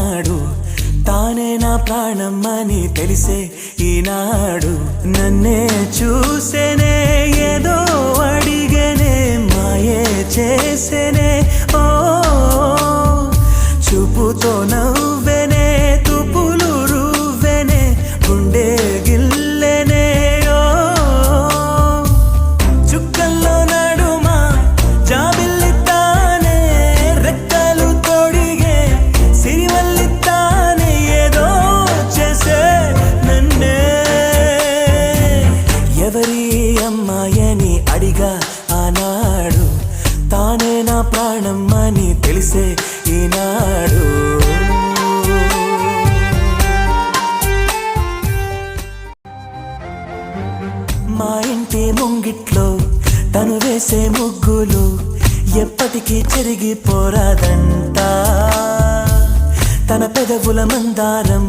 ఆనాడు తానే నా ప్రాణమ్మని తెలిసే ఈనాడు నన్నే చూసేనే ఏదో అడిగనే మాయే చేసేనే ఓ చూపుతో నవ్వెనే తుపులు రువ్వెనే గుండె గిల్లెనే ఓ చుక్కల్లో నడుమా జాబిల్లితానే రెక్కలు తొడిగే సిరివల్లితానే ఏదో చేసే నన్నే ఎవరి అమ్మాయని అడిగా ఆనాడు తానే నా ప్రాణమ్మని తెలిసే ఈనాడు మా ఇంటి ముంగిట్లో తను వేసే ముగ్గులు ఎప్పటికీ చెరిగిపోరాదంట తన పెదవుల మందారం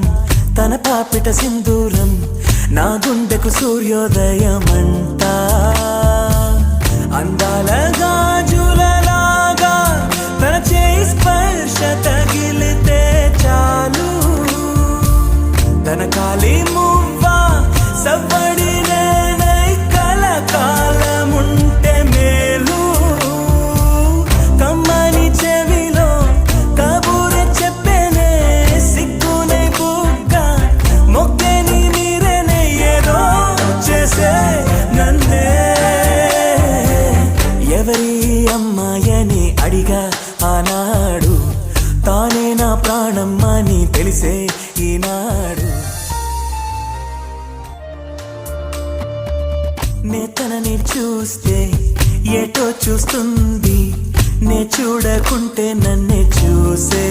తన పాపిట సింధూరం నా గుండెకు సూర్యోదయమంట అందాల గాజులలాగా తన చేయి స్పర్శ తగిలితే చాలు తన కాలి మువ్వా సవ్వడి నేనై కలకాలముంటే మేలు కమ్మని చెవిలో కబూరె చెప్పేనే సిగ్గునై బుగ్గ మొగ్గని మీరేనే ఏదో చేసే నన్నే ఎవరి అమ్మాయని అడిగా ఆనాడు తానే నా ప్రాణమ్మని తెలిసే ఈనాడు నే తనని చూస్తే ఏటో చూస్తుంది నే చూడకుంటే నన్నే చూసే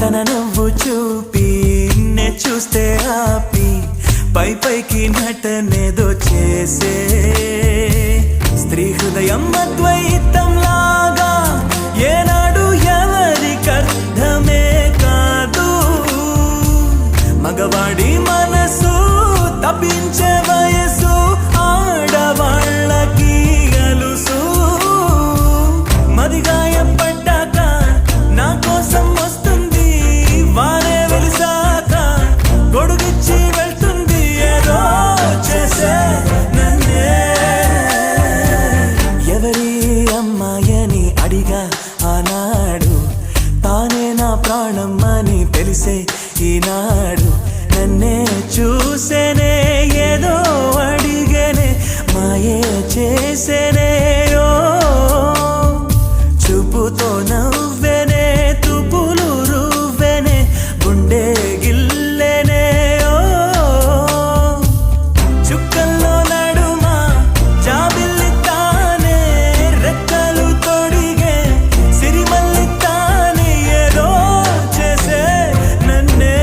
తన నవ్వు చూపి నే చూస్తే ఆపి పై పైకి నటనేదో చేసే స్త్రీ హృదయం అద్వైతం లాగా ఏనాడు ఎవరికర్థమే కాదు మగవాడి మనసు తప్పించే వయసు ఆడవాళ్ళకి అలుసు మదిగాయపడ్డాక నా కోసం వస్తుంది వారే వెలిసాక గొడుగిచ్చి వెళ్తుంది ఏదో చేసే నన్నే ఎవరి అమ్మాయని అడిగా ఆనాడు తానే నా ప్రాణమ్మని తెలిసే ఈనాడు నన్నే చూసేనే ఏదో అడిగనే మాయే చేసేనే ఓ చూపుతో నవ్వెనే తుపులు రువ్వెనే గుండె గిల్లెనే ఓ చుక్కల్లో నడుమా జాబిల్లితానే రెక్కలు తొడిగే సిరిమల్లితానే ఏదో చేసే నన్నే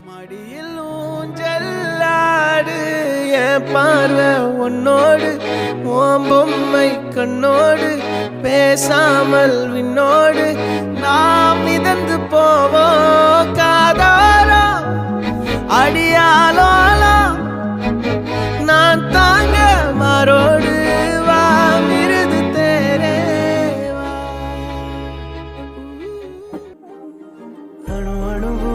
மடியில் ஊஞ்சல்லாடு என் பார்வை உன்னோடு ஓம் பொம்மை கண்ணோடு பேசாமல் விண்ணோடு நாம் மிதந்து போவோம் காதாரோ அடியாலோலோ நான் தாங்க மாறோடு வா மிருது தேரே வா అణు అణువు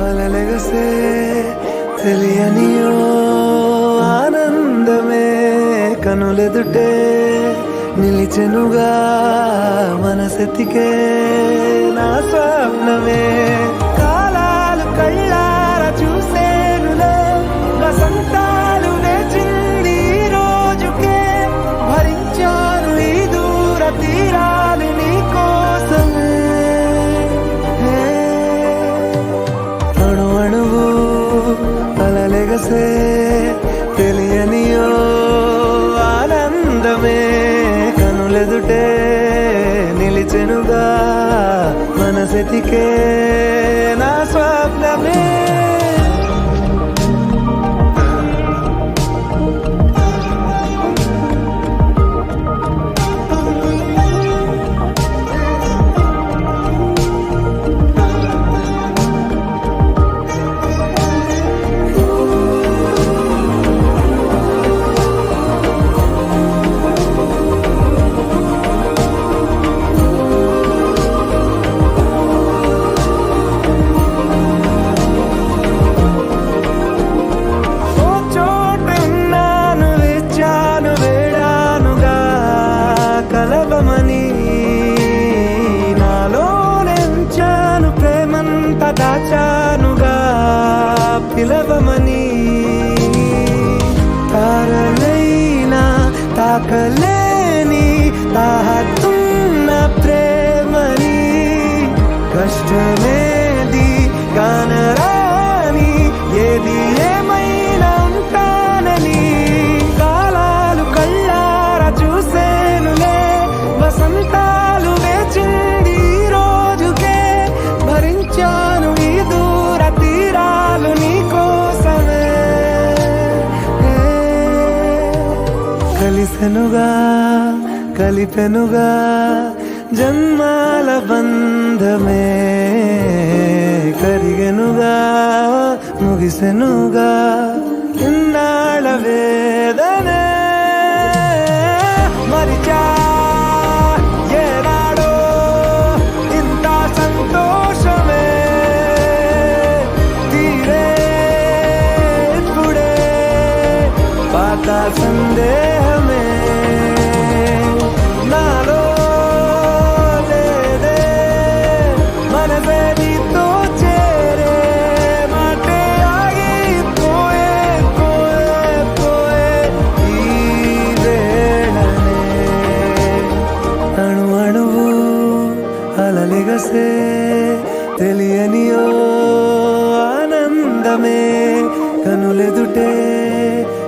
అలలెగసే తెలియనియో ఆనందమే కనులెదుటే నిలిచెనుగా మనసెతికే నా స్వప్నమే కాలాలు కళ్ళారా చూసేనులే వసంతాలు వేచింది ఈ రోజుకే భరించాను ఈ దూర తీరాలు నీ కోసమే అణు అణువు అలలెగసే తెలియనియో ఆనందమే కనులెదుటే నిలిచెనుగా మనసెతికే నా స్వప్నమే పిలవమని తారలైనా తాకలేని తాహతున్న ప్రేమని కష్టమేది కానరాని ఏది ఏమైనా ఉంటానని కాలాలు కళ్ళారా చూసేనులే వసంతాలు వేచింది ఈ రోజుకే భరించాను ఈ దూర తీరాలు నీ కోసమే కలిసెనుగా కలిపెనుగా జన్మాల బంధమే కరిగెనుగా ముగిసెనుగా ఇన్నాళ్ళ వేదనే మరిచా ఏనాడో ఇంత సంతోషమే తీరే ఇప్పుడే పాత సందేహమే నాలో లేదే మనసే నీతో చేరే మాటే ఆగిపోయే పోయే పోయే ఈ వేళనే అణు అణువు అలలిగసే తెలియనియో ఆనందమే కనులెదుటే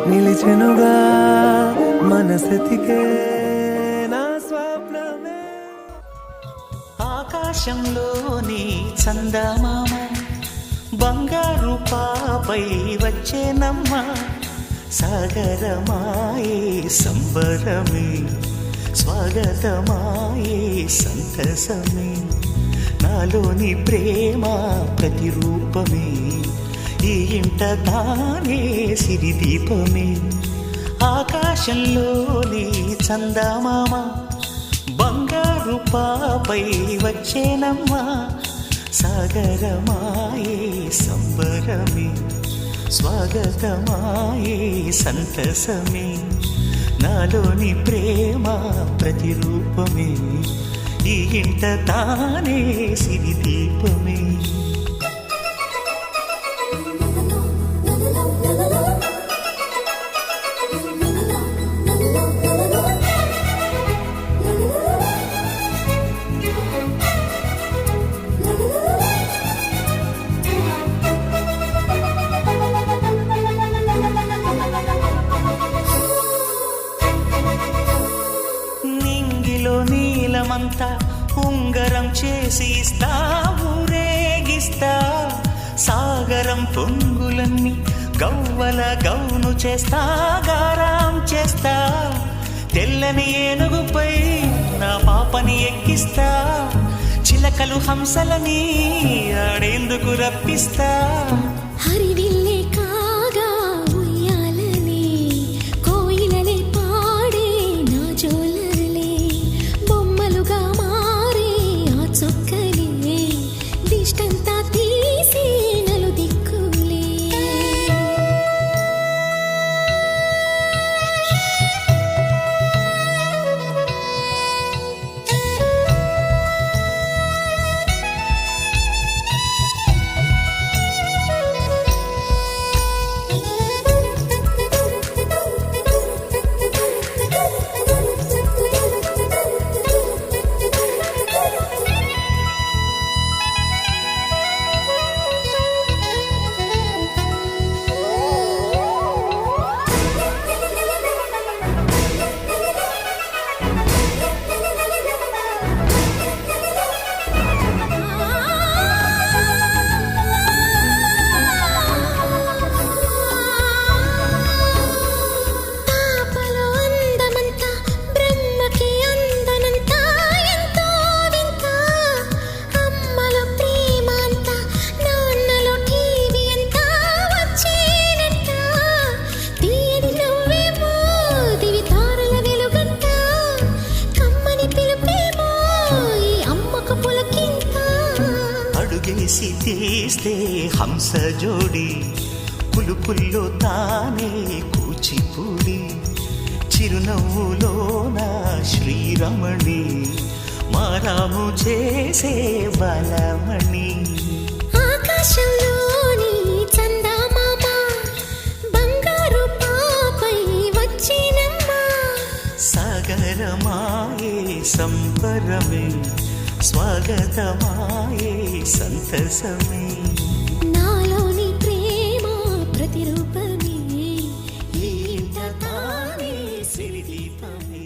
నిలిచెనుగా మనసెతికే నా స్వప్నమే ఆకాశంలోని చందమామ బంగారు పాపై వచ్చేనమ్మ సాగరమాయే సంబరమే స్వాగతమాయే సంతసమే నాలోని ప్రేమ ప్రతిరూపమే ఈ ఇంట తానే సిరిదీపమే ఆకాశంలోని చందమామ బంగారు పాపై వచ్చేనమ్మా సాగరమాయే సంబరమే స్వాగతమాయే సంతసమే నాలోని ప్రేమ ప్రతిరూపమే ఈ ఇంట తానే సిరిదీపమే నీలమంతా ఉంగరం చేసి ఇస్తా ఊరేగిస్తా సాగరం పొంగులన్నీ గవ్వల గౌను చేస్తా గారాం చేస్తా తెల్లని ఏనుగుపై నా పాపని ఎక్కిస్తా చిలకలు హంసలని ఆడేందుకు రప్పిస్తా హరివిల్లే కాగా ఉయ్యాలనే కోయిలనే పాడే నా జోలలే బొమ్మలుగా మారే ఆ చొక్కలే దిష్టంతా తీసి నలు దిక్కులే చేసి తీస్తే హంస జోడి పులుపుల్లో తానే కూచిపూడి చిరునవ్వులోన శ్రీరమణి మారాము చేసే బలమణి ఆకాశంలోని చందమామ స్వాగతమాయే సంతసమే నాలోని ప్రేమ ప్రతిరూపమే ఈ ఇంట తానే సిరిదీపమే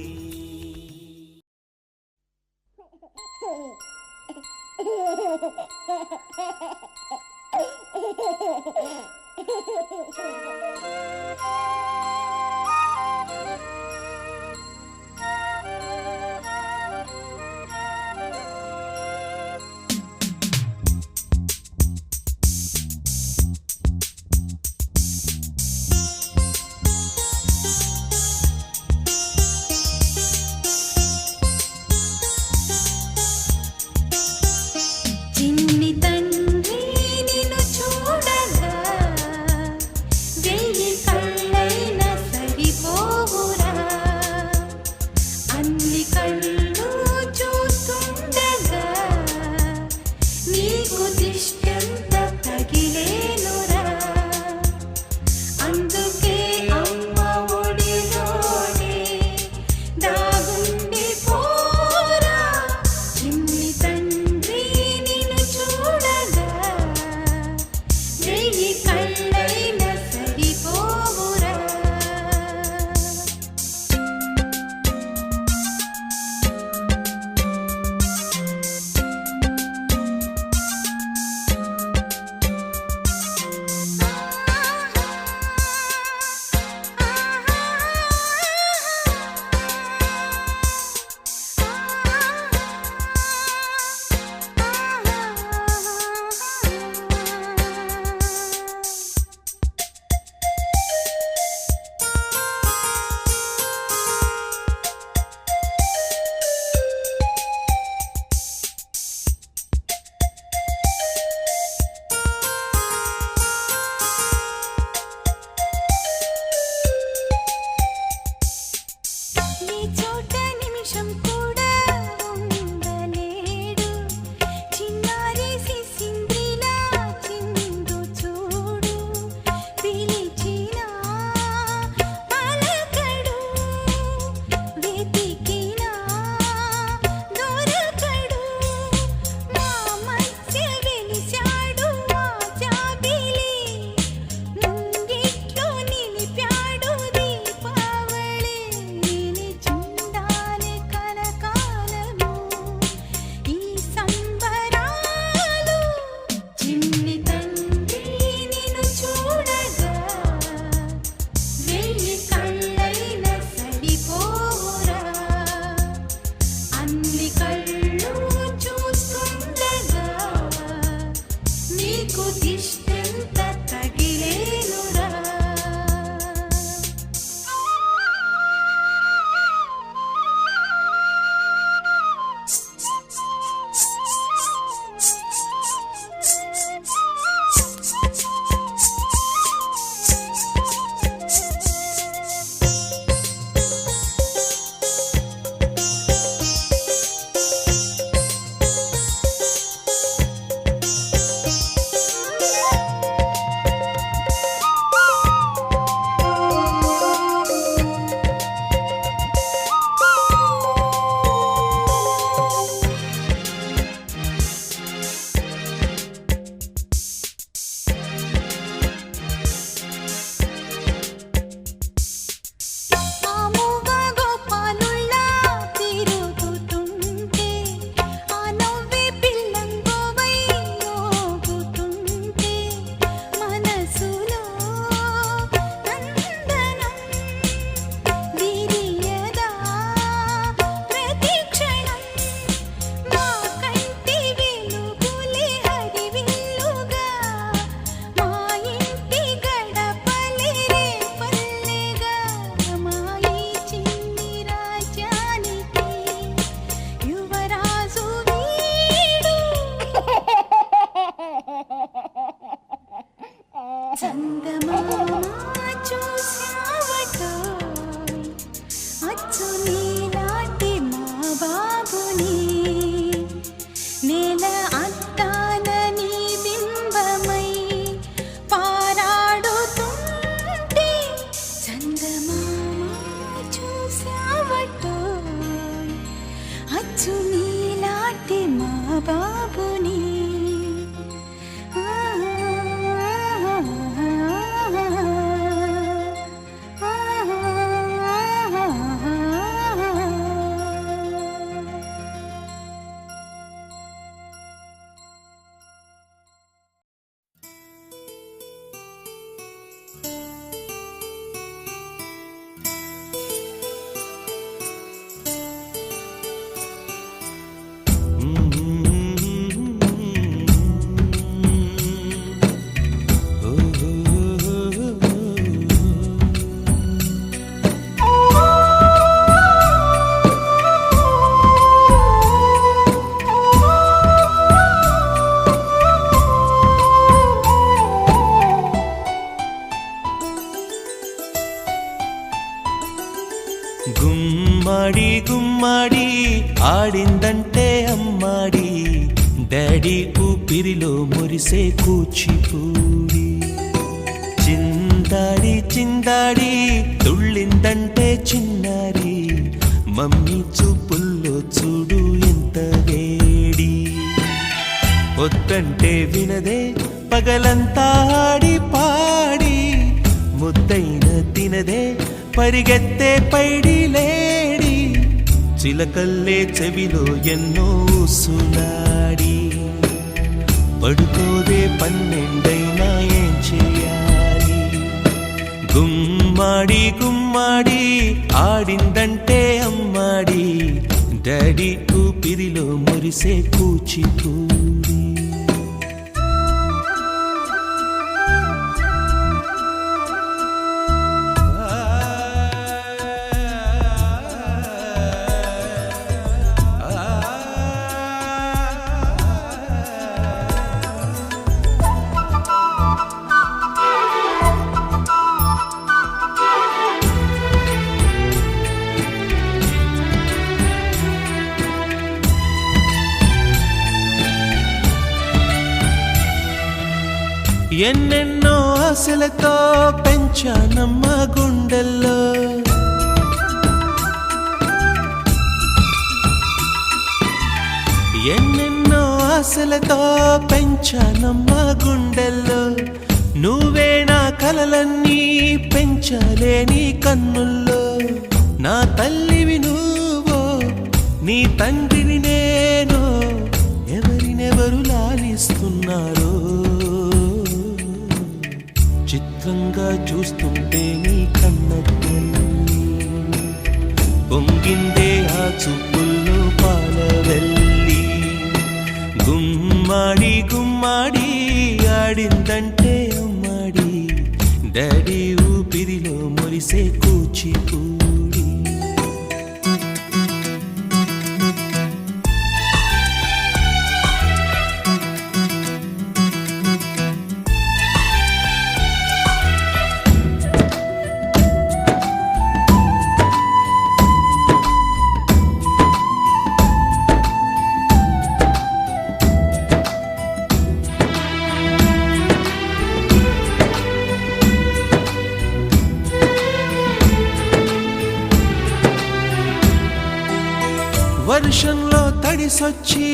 చిన్ని తండ్రి నిన్ను చూడగా వెయ్యి కళ్ళైనా సరే డాడీ ఊపిరిలో మురిసే కూచిపూడి చిందాడి చిందాడి తుళ్ళిందంటే చిన్నారి మమ్మీ చూపుల్లో చూడు ఎంత వేడి వద్దంటే వినదే పగలంతా ఆడి పాడి ముద్దైన తినదే పరిగెత్తే పైడి లేడి చిలకల్లే చెవిలో ఎన్నో సునాడి పడుకోదే పన్నెండైనా ఏం చేయాలి గుమ్మాడి గుమ్మాడి ఆడిందంటే అమ్మాడి డాడీ ఊపిరిలో మురిసే కూచిపూడి ఎన్నెన్నో ఆశలతో పెంచానమ్మ గుండెల్లో ఎన్నెన్నో ఆశలతో పెంచానమ్మ గుండెల్లో నువ్వే నా కలలన్నీ పెంచాలే నీ కన్నుల్లో నా తల్లివి నువ్వో నీ తండ్రిని నేను ఎవరినెవరు లాలిస్తున్నారో చిత్రంగా చూస్తుంటే నీ కన్నెల్లి పొంగిందే ఆ చూపుల్లో పాలవెల్లి గుమ్మాడి గుమ్మాడి ఆడిందంటే అమ్మాడి డాడీ ఊపిరిలో మురిసే కూచిపూడి వర్షంలో తడిసొచ్చి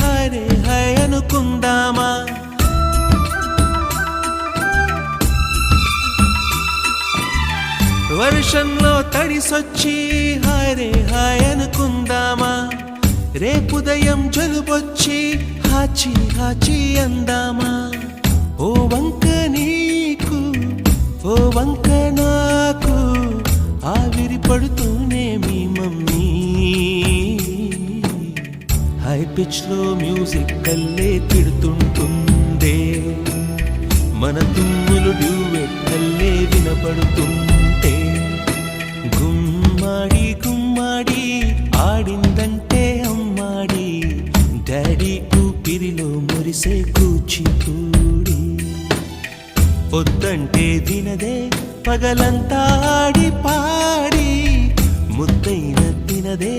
హరే హై అనుకుందామా వర్షంలో తడిసొచ్చి హరే హై అనుకుందామా రేపుదయం జలుబొచ్చి హాచి హాచి అందామా ఓ వంక నీకు ఓ వంక నాకు ఆవిరి పడుతూనే మీ మమ్మీ హై పిచ్ లో మ్యూజిక్ కల్లే తిడుతుంటుందే మన తుమ్ములు డ్యూయెట్ కల్లే వినపడుతుంటే గుమ్మాడి గుమ్మాడి ఆడిందంటే అమ్మాడి డాడీ ఊపిరిలో మురిసే కూచిపూడి పొద్దంటే వినదే పగలంతా ఆడి పాడి ముద్దైన తినదే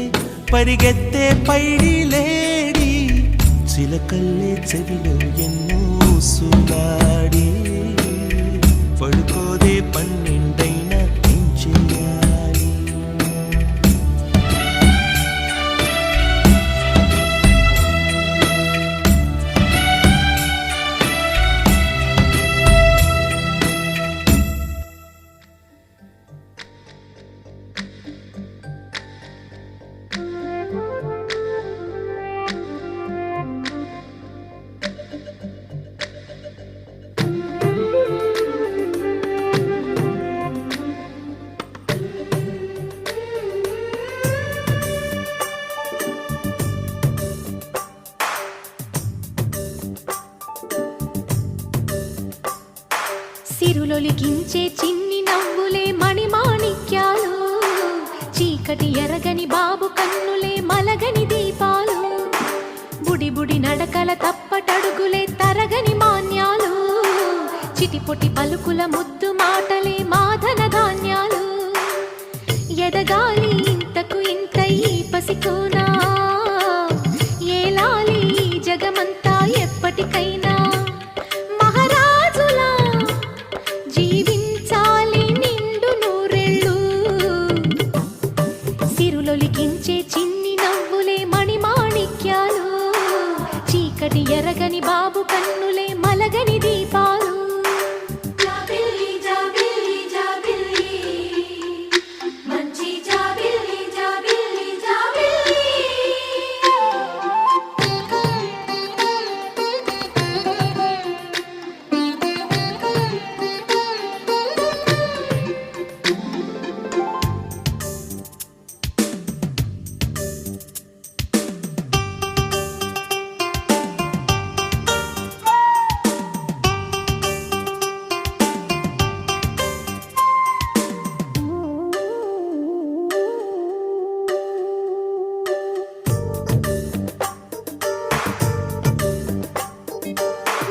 పరిగెత్తే పైడి లేడి చిలకల్లే చెవిలో ఎన్నో సునాడి పడుకోదే పన్నెండైనా ఏం చేయాలి సిరులొలికించే చిన్ని నవ్వులే మణిమాణిక్యాలు చీకటి ఎరగని బాబు కన్నులే మలగని దీపాలు బుడి బుడి నడకల తప్పటడుగులే తరగని మాన్యాలు చిటిపొటి పలుకుల ముద్దు మాటలే మాధన ధాన్యాలు ఎదగాలి ఇంతకు ఇంత ఈ పసికోనా ఏలాలి జగమంతా చీకటి ఎరగని బాబు కన్నులే మలగని దీపాలు జాబిల్లి జాబిల్లి జాబిల్లి మంచి జాబిల్లి జాబిల్లి జాబిల్లి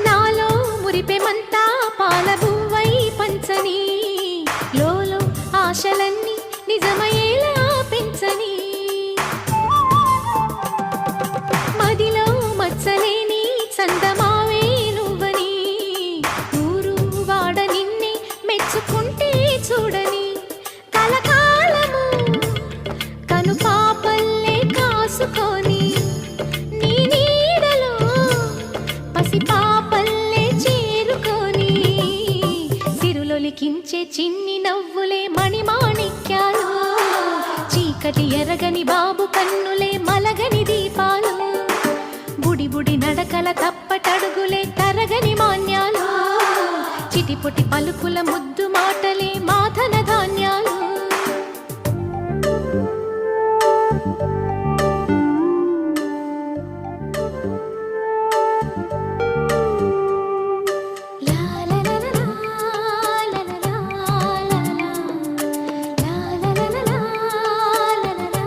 నాలో మురిపెమంతా పాలబువ్వై పంచని లోలో ఆశలన్నీ నిజమయ్యేలా పెంచని మదిలో మచ్చలేని చందమావే నువ్వని ఊరు వాడ నిన్నే మెచ్చుకుంటే చూడని కలకాలము కను పాపల్లే కాసుకొని నీ నీడలో పసి పాపల్లే చేరుకొని సిరులొలికించే చిన్ని నవ్వులే మణిమాణిక్యాలు చీకటి ఎరగని బాబు కన్నులే మలగని దీపాలు బుడి బుడి నడకల తప్పటడుగులే తరగని మాన్యాలు చిటిపొటి పలుకుల ముద్దు మాటలే మాధన ధాన్యాలు లా లా లా లా లా లా లా లా లా లా లా లా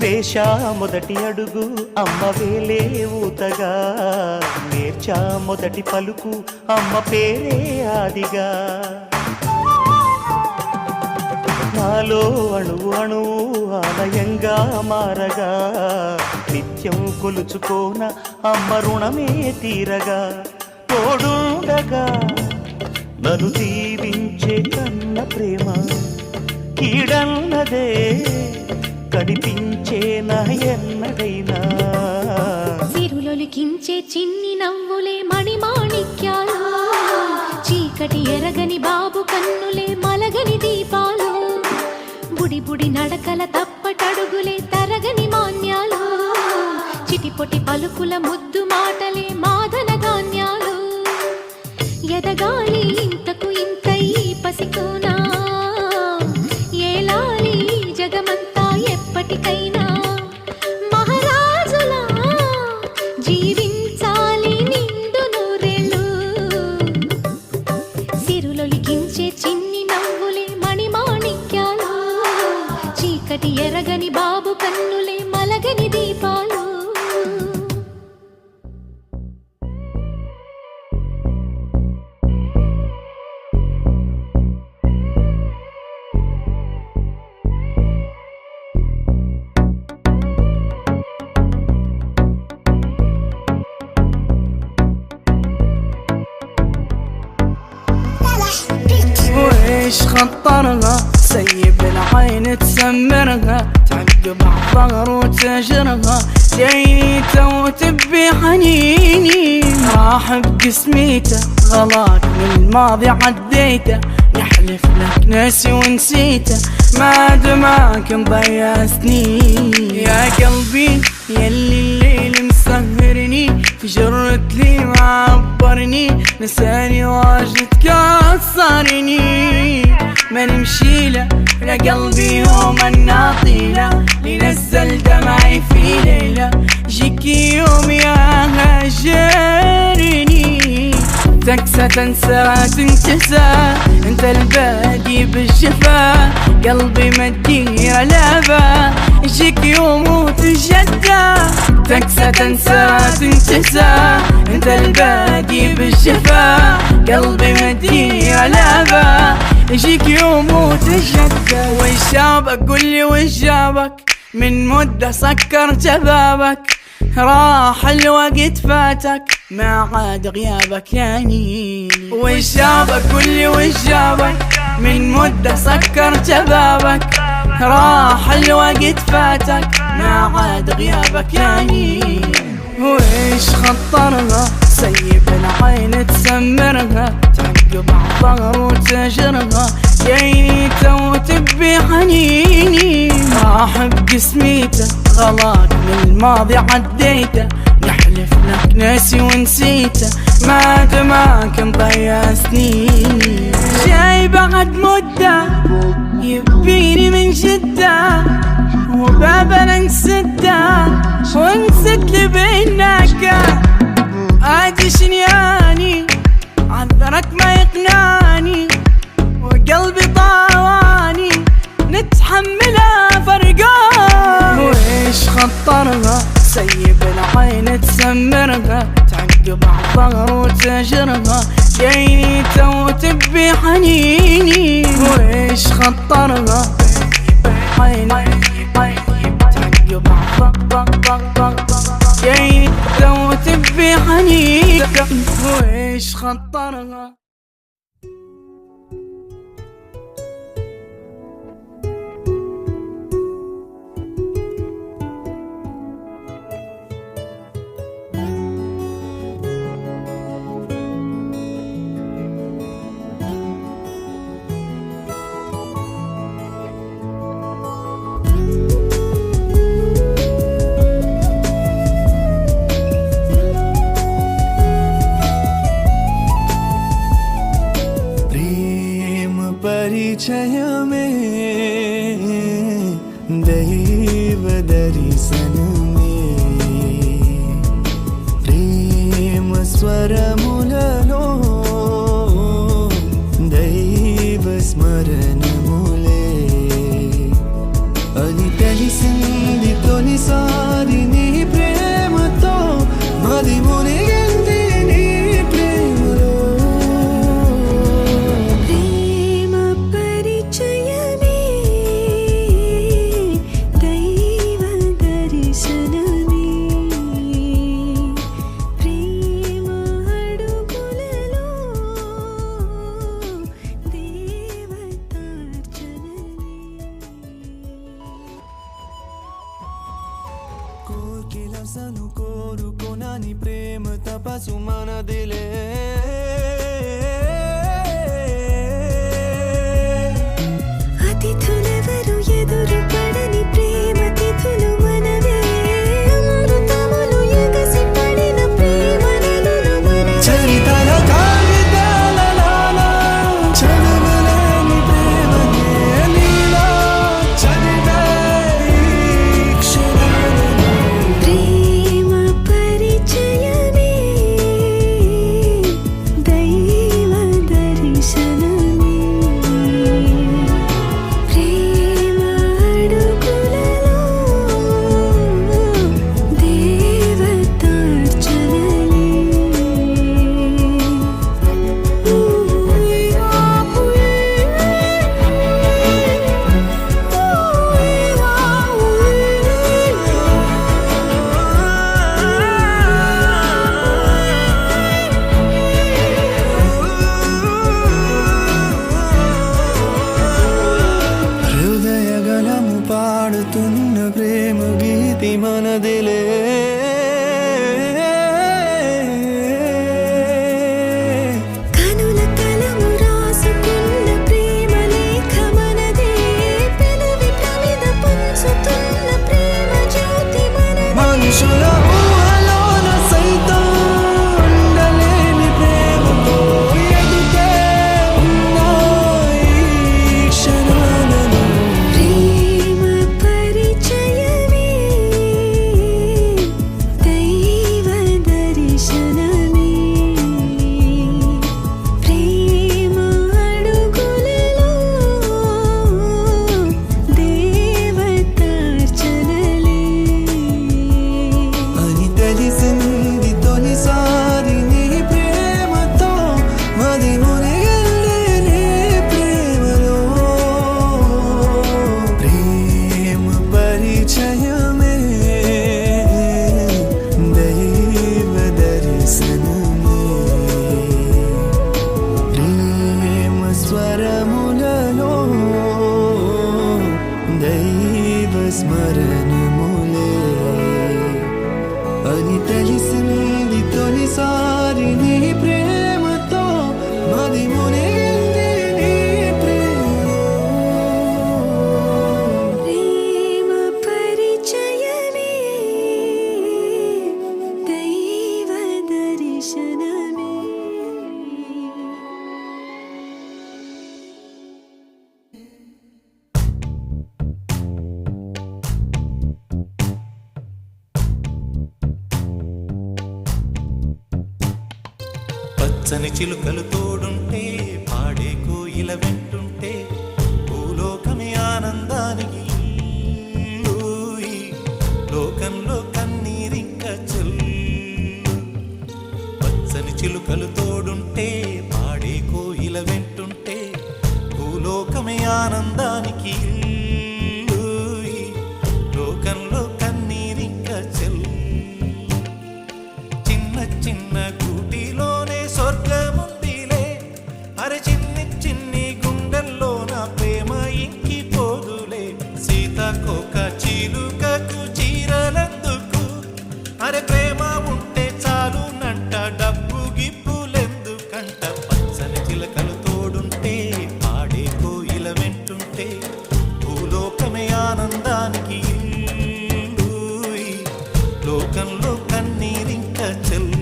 వేషా మొదటి అడుగు అమ్మ వేలే ఊతగా నేర్చా మొదటి పలుకు అమ్మ పేరే ఆదిగా నాలో అణువు అణువు ఆలయంగా మారగా నిత్యం కొలుచుకోన అమ్మ రుణమే తీరగా తోడుండగా నన్ను దీవించే కన్న ప్రేమ కీడన్నదే కనిపించే నా ఎన్నడైనా సిరులొలికించే చిన్ని నవ్వులే మణిమాణిక్యాలు చీకటి ఎరగని బాబు కన్నులే మలగని దీపాలు బుడి బుడి నడకల తప్పటడుగులే తరగని మాన్యాలు చిటిపొటి పలుకుల ముద్దు మాటలే మాధన ధాన్యాలు ఎదగాలి ఇంతకు ఇంతై పసికోనా ఏలాలి జగమంతా ఎప్పటికైనా మహారాజులా జీవించాలి నిండు నూరేళ్ళు సిరులొలికించే చిన్ని నవ్వులే మణిమాణిక్యాలు చీకటి ఎరగని బాబు కన్నులే మలగని దీపాలు وإيش خطرها سيب العين تسمرها تعقب عالظهر وتجرها جيته وتبي حنيني راح بقسميته غلاك من الماضي عديته نحلف لك ناسي ونسيته ما دمعك مضيع سنين يا قلبي يلي الليل مسهرني في جرة لي معبرني نساني واجد كسرني ما نمشي له يا قلبي يوم الناطيلة لنزل دمعي في ليلة جيكي يوم يا هاجرني تكسى تنسى تنكسى انت الباقي بالجفا قلبي ما تدير لابا جيك تنسى تنسى تنتسى انت الباقي بالشفا قلبي مدي على با يجيك يوم وتشدى وش جابك قولي وش جابك من مدة سكر جبابك راح الوقت فاتك ما عاد غيابك يا نيني وش جابك قولي وش جابك من مدة سكر جبابك راح الوقت فاتك ما عاد غيابك يا نيني وإيش خطرها سيب العين تسمرها تعقب عالظهر وتجرها جيته وتبي حنيني راح بقسميته غلاك من الماضي عديته نحلف لك ناسي ونسيته ما دماك مضيع سنيني جاي بعد مدة يبيني من شدة وبابا انسده ونسد لي بينك عادي شنياني عذرك ما يقنعني وقلبي طاواني نتحملها فرقان وإيش خطرها سيب العين تسمرها تعقب عالظهر وتجرها جيته وتبي حنيني وإيش خطرها عين تعقب عالظهر جيته وتبي حنيني وإيش خطرها परिचय में दैव दर्शन में प्रेम स्वर मुలలో दैव स्मरण मुले అని తెలిసింది తొలిసారి నీ ప్రేమతో మది మునిగింది నీ ప్రేమలో కోరుకోనని కోరుకోనని ప్రేమ తపసు మనదిలే అతిథులెవరు ఎదురు పడని ప్రేమ తిథులు మనవే అమృతములు ఎగసి పడిన ప్రేమ నదులు మనవే చరితల కాగితాలలోన చదవలేని ప్రేమనే నీలో చదివే ఈ క్షణాలను ప్రేమ పరిచయమే దైవ దర్శనమే ప్రేమ అడుగులలో హృదయగలము పాడుతున్న ప్రేమ గీతి మనదిలే కనుల కలము రాసుకున్న ప్రేమ లేఖ మనదే పెదవి ప్రమిద పంచుతున్న ప్రేమ జ్యోతి మనదే మనుషుల ఊహలోన సైతం ఉండలేని ప్రేమతో ఎదుటే ఉన్నాయి ఈ క్షణాలను ప్రేమ పరిచయమే దైవ దర్శనమే ప్రేమ అడుగులలో దేవతార్చనలే పచ్చని చిలుకలు తోడుంటే పాడే కోయిల వెంటుంటే భూలోకమే ఆనందానికి ఊయి, లోకంలో కన్నీరింక చెల్లు. పచ్చని చిలుకలు తోడుంటే పాడే కోయిల వెంటుంటే భూలోకమే ఆనందానికి ఊయి, లోకంలో కన్నీరింక చెల్లు. చిన్న చిన్న గూటిలోనే స్వర్గముందిలే, అరే చిన్ని చిన్ని గుండెల్లో నా ప్రేమ ఇంకిపోదులే. సీతాకోక చిలుకకు చీరలందుకు, అరే ప్రేమ ఉంటే చాలునంట, డబ్బు గిప్పులెందుకంట. పచ్చని చిలకలు తోడుంటే పాడే కోయిల వెంటుంటే భూలోకమే ఆనందానికి ఊయి, లోకంలో కన్నీరింక చెల్లు.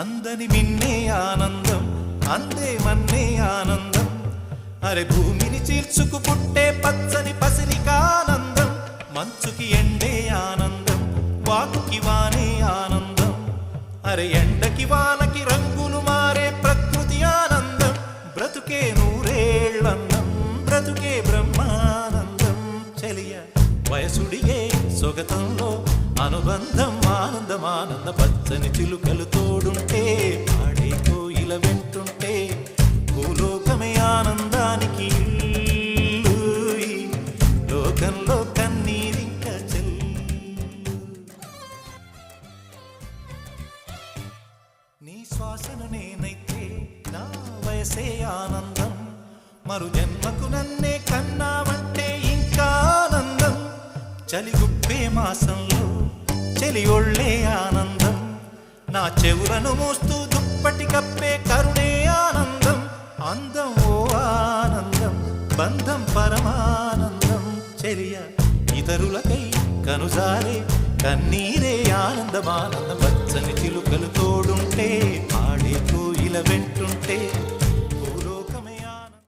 అందని మిన్నే ఆనందం, అందే మన్నే ఆనందం, అరే భూమిని చీల్చుకు పుట్టే పచ్చని పసిరికానందం. మంచుకి ఎండే ఆనందం, వాకుకి వానే ఆనందం, అరే ఎండకి వానకి రంగులు మారే ప్రకృతి ఆనందం. బ్రతుకే నూరేళ్ళందం, బ్రతుకే బ్రహ్మానందం. చెలియ వయసుడిగే సొగతంలో అనుబంధం ఆనందం ఆనంద. పచ్చని చిలుకలు తోడుంటే పాడే కోయిల వెంటుంటే భూలోకమే ఆనందానికి ఊయి, లోకంలో కన్నీరింక చెల్లు. నీ శ్వాసను నేనైతే నా వయసే ఆనందం, మరు జన్మకు నన్నే కన్నావంటే ఇంకా ఆనందం. చలిగుప్పే మాసంలో చెలి ఒళ్ళే ఆనందం, నా చెవులను మోస్తూ దుప్పటి కప్పే కరుణే ఆనందం. అందం ఓ ఆనందం, బంధం పరమానందం. చెలియ ఇతరులకై కనుజారే కన్నీరే ఆనందమానందం. పచ్చని చిలుకలు తోడుంటే పాడే కోయిల వెంటుంటే